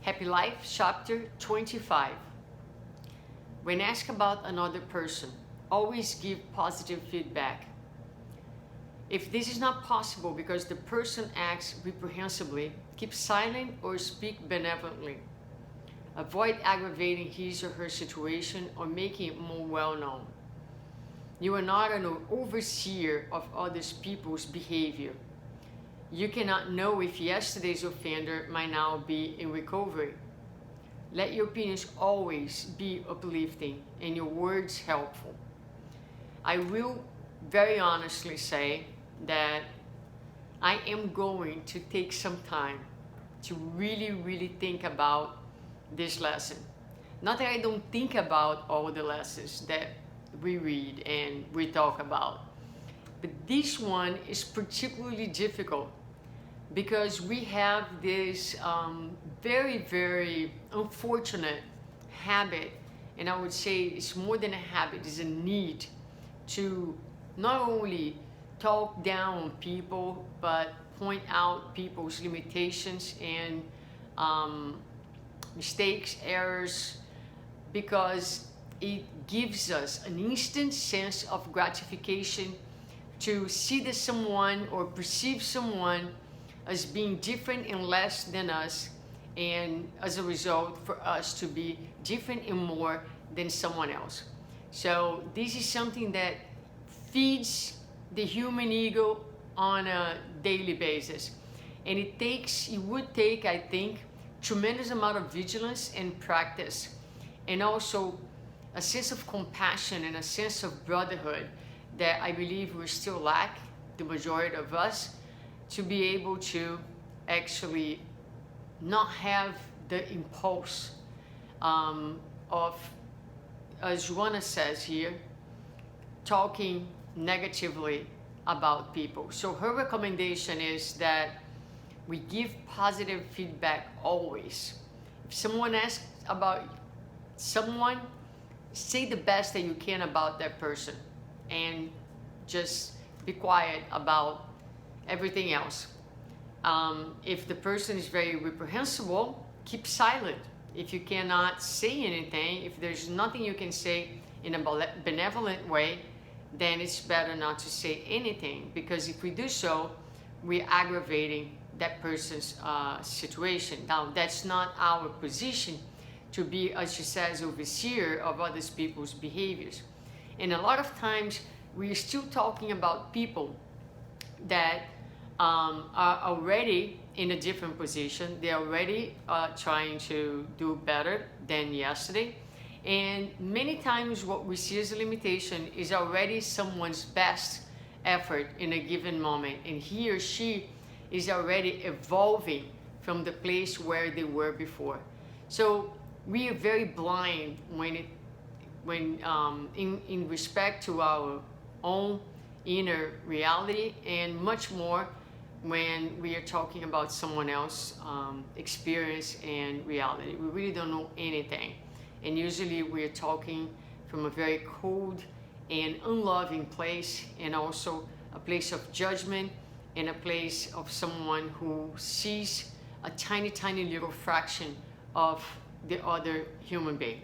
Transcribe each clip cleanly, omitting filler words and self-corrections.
Happy Life, Chapter 25. When asked about another person, always give positive feedback. If this is not possible because the person acts reprehensibly, keep silent or speak benevolently. Avoid aggravating his or her situation or making it more well known. You are not an overseer of other people's behavior. You cannot know if yesterday's offender might now be in recovery. Let your opinions always be uplifting and your words helpful. I will very honestly say that I am going to take some time to really think about this lesson. Not that I don't think about all the lessons that we read and we talk about, but this one is particularly difficult because we have this very unfortunate habit, and I would say it's more than a habit, it's a need to not only talk down on people but point out people's limitations and mistakes, errors, because it gives us an instant sense of gratification to see that someone or perceive someone as being different and less than us, and as a result for us to be different and more than someone else. So this is something that feeds the human ego on a daily basis, and it would take, I think, tremendous amount of vigilance and practice, and also a sense of compassion and a sense of brotherhood that I believe we still lack, the majority of us, to be able to actually not have the impulse of, as Joanna says here, talking negatively about people. So her recommendation is that we give positive feedback always. If someone asks about someone, say the best that you can about that person and just be quiet about everything else. If the person is very reprehensible, keep silent. If you cannot say anything, if there's nothing you can say in a benevolent way, then it's better not to say anything, because if we do so, we're aggravating that person's situation. Now, that's not our position to be, as she says, overseer of other people's behaviors. And a lot of times, we're still talking about people that are already in a different position. They're already trying to do better than yesterday. And many times what we see as a limitation is already someone's best effort in a given moment. And he or she is already evolving from the place where they were before. So we are very blind in respect to our own inner reality, and much more when we are talking about someone else's experience and reality. We really don't know anything, and usually we are talking from a very cold and unloving place, and also a place of judgment and a place of someone who sees a tiny little fraction of the other human being.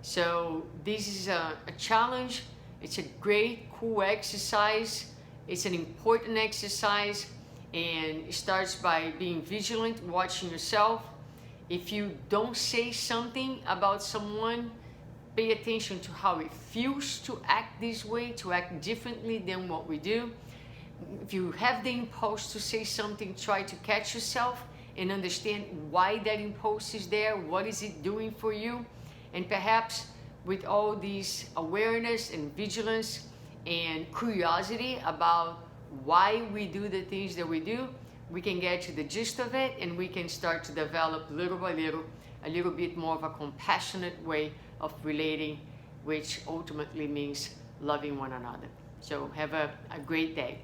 So this is a challenge. It's a great, cool exercise. It's an important exercise, and it starts by being vigilant, watching yourself. If you don't say something about someone, pay attention to how it feels to act this way, to act differently than what we do. If you have the impulse to say something, try to catch yourself and understand why that impulse is there, what is it doing for you, and perhaps with all these awareness and vigilance and curiosity about why we do the things that we do, we can get to the gist of it, and we can start to develop little by little a little bit more of a compassionate way of relating, which ultimately means loving one another. So have a great day.